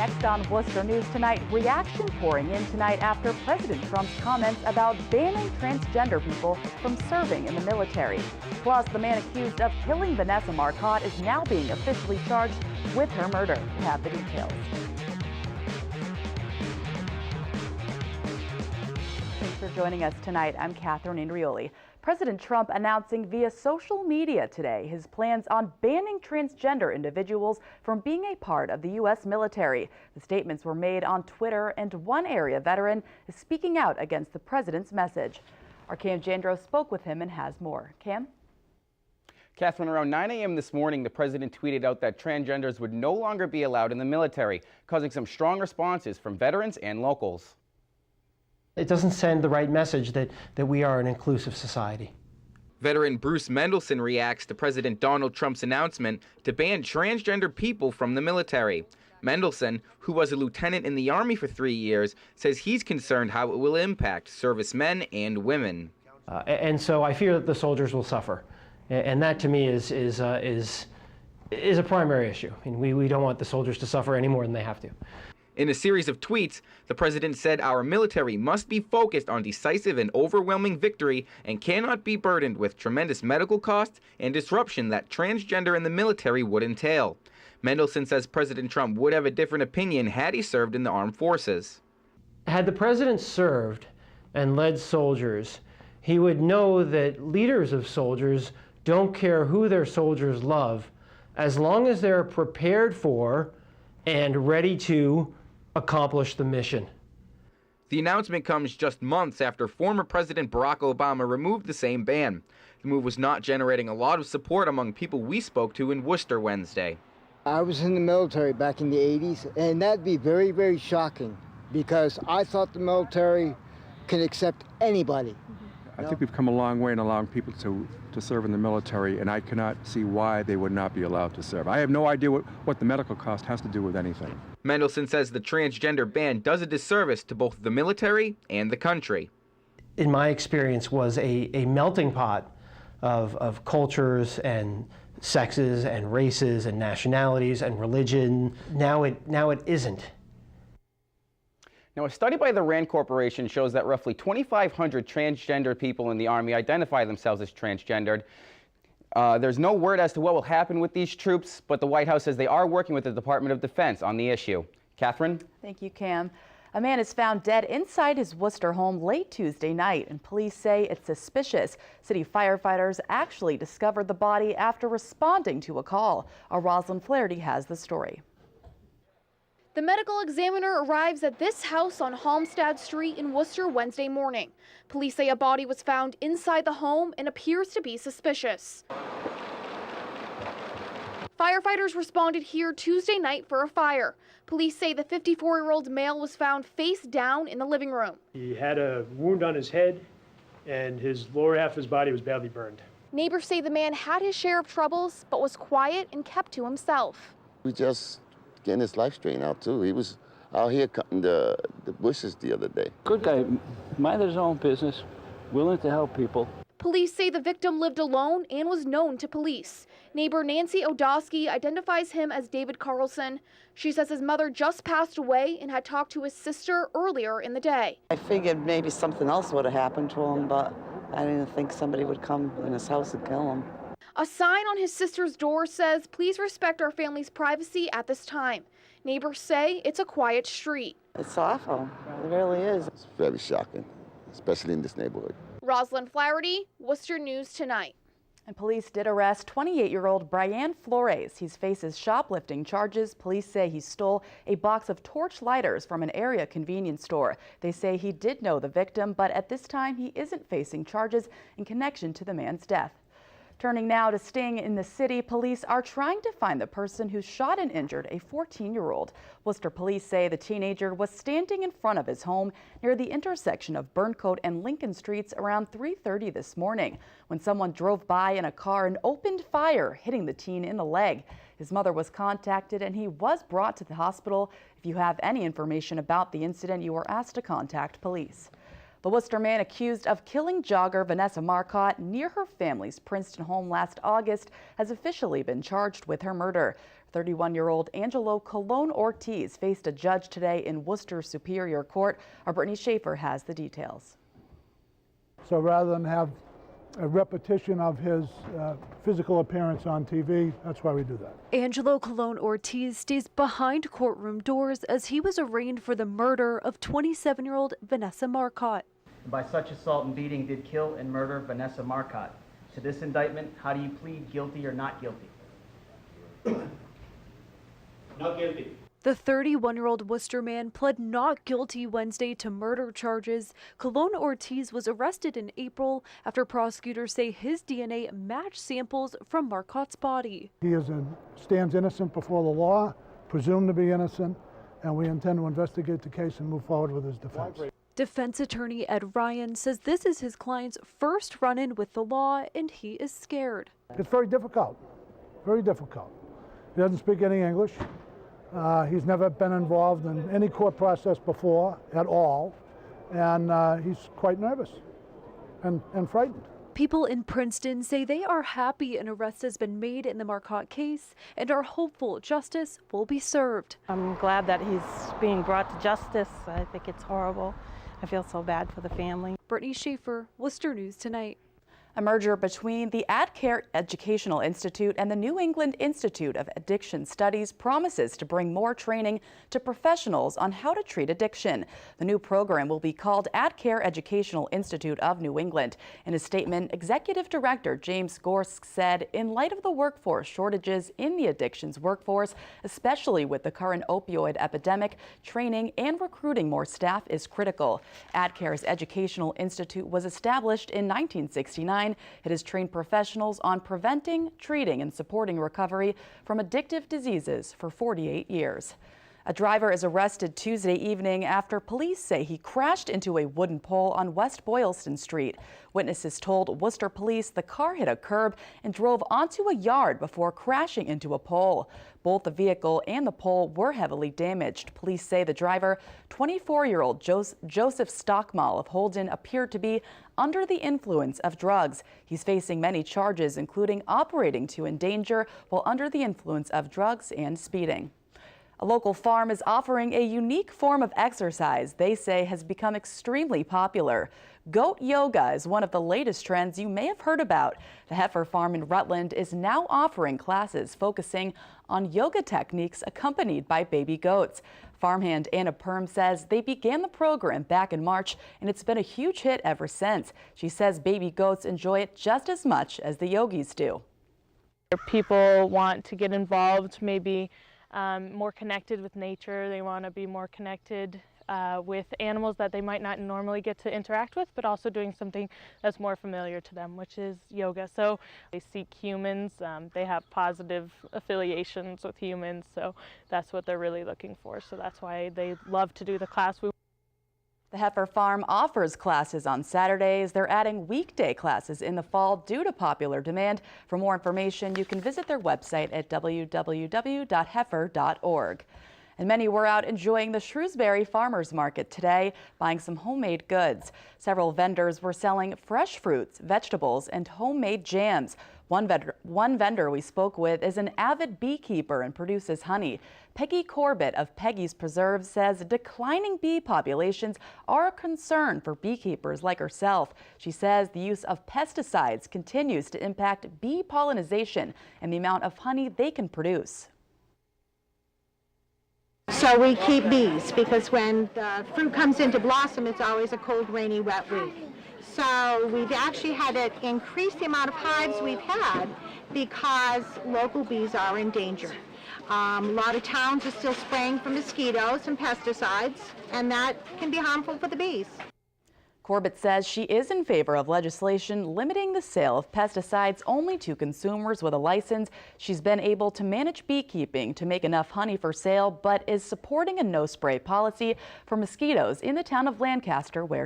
Next on Worcester News Tonight, reaction pouring in tonight after President Trump's comments about banning transgender people from serving in the military. Plus, the man accused of killing Vanessa Marcotte is now being officially charged with her murder. We have the details. Thanks for joining us tonight. I'm Catherine Indrioli. President Trump announcing via social media today his plans on banning transgender individuals from being a part of the U.S. military. The statements were made on Twitter, and one area veteran is speaking out against the president's message. Our Cam Jandro spoke with him and has more. Cam? Catherine, around 9 a.m. this morning, the president tweeted out that transgenders would no longer be allowed in the military, causing some strong responses from veterans and locals. It doesn't send the right message that we are an inclusive society. Veteran Bruce Mendelson reacts to President Donald Trump's announcement to ban transgender people from the military. Mendelson, who was a lieutenant in the Army for 3 years, says he's concerned how it will impact servicemen and women. And so I fear that the soldiers will suffer. And that to me is a primary issue. I mean, we don't want the soldiers to suffer any more than they have to. In a series of tweets, the president said our military must be focused on decisive and overwhelming victory and cannot be burdened with tremendous medical costs and disruption that transgender in the military would entail. Mendelson says President Trump would have a different opinion had he served in the armed forces. Had the president served and led soldiers, he would know that leaders of soldiers don't care who their soldiers love, as long as they're prepared for and ready to accomplish the mission. The announcement comes just months after former President Barack Obama removed the same ban. The move was not generating a lot of support among people we spoke to in Worcester Wednesday. I was in the military back in the 80s, and that'd be very, very shocking because I thought the military can accept anybody. I think we've come a long way in allowing people to serve in the military, and I cannot see why they would not be allowed to serve. I have no idea what the medical cost has to do with anything. Mendelson says the transgender ban does a disservice to both the military and the country. In my experience, was a melting pot of cultures and sexes and races and nationalities and religion. Now it isn't. Now, a study by the RAND Corporation shows that roughly 2,500 transgender people in the Army identify themselves as transgendered. There's no word as to what will happen with these troops, but the White House says they are working with the Department of Defense on the issue. Catherine? Thank you, Cam. A man is found dead inside his Worcester home late Tuesday night, and police say it's suspicious. City firefighters actually discovered the body after responding to a call. Our Rosalind Flaherty has the story. The medical examiner arrives at this house on Halmstad Street in Worcester Wednesday morning. Police say a body was found inside the home and appears to be suspicious. Firefighters responded here Tuesday night for a fire. Police say the 54-year-old male was found face down in the living room. He had a wound on his head, and his lower half of his body was badly burned. Neighbors say the man had his share of troubles, but was quiet and kept to himself. We just getting his life straightened out too. He was out here cutting the bushes the other day. Good guy, minded his own business, willing to help people. Police say the victim lived alone and was known to police. Neighbor Nancy Odosky identifies him as David Carlson. She says his mother just passed away and had talked to his sister earlier in the day. I figured maybe something else would have happened to him, but I didn't think somebody would come in his house and kill him. A sign on his sister's door says, "Please respect our family's privacy at this time." Neighbors say it's a quiet street. It's awful. It really is. It's very shocking, especially in this neighborhood. Rosalind Flaherty, Worcester News Tonight. And police did arrest 28-year-old Brian Flores. He faces shoplifting charges. Police say he stole a box of torch lighters from an area convenience store. They say he did know the victim, but at this time he isn't facing charges in connection to the man's death. Turning now to staying in the city, police are trying to find the person who shot and injured a 14-year-old. Worcester police say the teenager was standing in front of his home near the intersection of Burncoat and Lincoln Streets around 3:30 this morning when someone drove by in a car and opened fire, hitting the teen in the leg. His mother was contacted and he was brought to the hospital. If you have any information about the incident, you are asked to contact police. The Worcester man accused of killing jogger Vanessa Marcotte near her family's Princeton home last August has officially been charged with her murder. 31-year-old Angelo Colon Ortiz faced a judge today in Worcester Superior Court. Our Brittany Schaefer has the details. So rather than have a repetition of his physical appearance on TV, that's why we do that. Angelo Colon Ortiz stays behind courtroom doors as he was arraigned for the murder of 27-year-old Vanessa Marcotte. By such assault and beating did kill and murder Vanessa Marcotte. To this indictment, how do you plead, guilty or not guilty? Not guilty. The 31-year-old Worcester man pled not guilty Wednesday to murder charges. Colon Ortiz was arrested in April after prosecutors say his DNA matched samples from Marcotte's body. He stands innocent before the law, presumed to be innocent, and we intend to investigate the case and move forward with his defense. Defense attorney Ed Ryan says this is his client's first run-in with the law and he is scared. It's very difficult, very difficult. He doesn't speak any English. He's never been involved in any court process before at all, and he's quite nervous and frightened. People in Princeton say they are happy an arrest has been made in the Marcotte case and are hopeful justice will be served. I'm glad that he's being brought to justice. I think it's horrible. I feel so bad for the family. Brittany Schaefer, Worcester News Tonight. A merger between the AdCare Educational Institute and the New England Institute of Addiction Studies promises to bring more training to professionals on how to treat addiction. The new program will be called AdCare Educational Institute of New England. In a statement, Executive Director James Gorsk said, in light of the workforce shortages in the addictions workforce, especially with the current opioid epidemic, training and recruiting more staff is critical. AdCare's Educational Institute was established in 1969. It has trained professionals on preventing, treating, and supporting recovery from addictive diseases for 48 years. A driver is arrested Tuesday evening after police say he crashed into a wooden pole on West Boylston Street. Witnesses told Worcester police the car hit a curb and drove onto a yard before crashing into a pole. Both the vehicle and the pole were heavily damaged. Police say the driver, 24-year-old Joseph Stockmall of Holden, appeared to be under the influence of drugs. He's facing many charges, including operating to endanger while under the influence of drugs and speeding. A local farm is offering a unique form of exercise they say has become extremely popular. Goat yoga is one of the latest trends you may have heard about. The Heifer Farm in Rutland is now offering classes focusing on yoga techniques accompanied by baby goats. Farmhand Anna Perm says they began the program back in March and it's been a huge hit ever since. She says baby goats enjoy it just as much as the yogis do. People want to get involved, maybe more connected with nature. They want to be more connected with animals that they might not normally get to interact with, but also doing something that's more familiar to them, which is yoga. So they seek humans. They have positive affiliations with humans, so that's what they're really looking for. So that's why they love to do the class. The Heifer Farm offers classes on Saturdays. They're adding weekday classes in the fall due to popular demand. For more information, you can visit their website at www.heifer.org. And many were out enjoying the Shrewsbury Farmers Market today, buying some homemade goods. Several vendors were selling fresh fruits, vegetables, and homemade jams. One vendor we spoke with is an avid beekeeper and produces honey. Peggy Corbett of Peggy's Preserves says declining bee populations are a concern for beekeepers like herself. She says the use of pesticides continues to impact bee pollination and the amount of honey they can produce. So we keep bees because when the fruit comes into blossom, it's always a cold, rainy, wet week. So we've actually had to increase the amount of hives we've had because local bees are in danger. A lot of towns are still spraying for mosquitoes and pesticides, and that can be harmful for the bees. Corbett says she is in favor of legislation limiting the sale of pesticides only to consumers with a license. She's been able to manage beekeeping to make enough honey for sale, but is supporting a no-spray policy for mosquitoes in the town of Lancaster where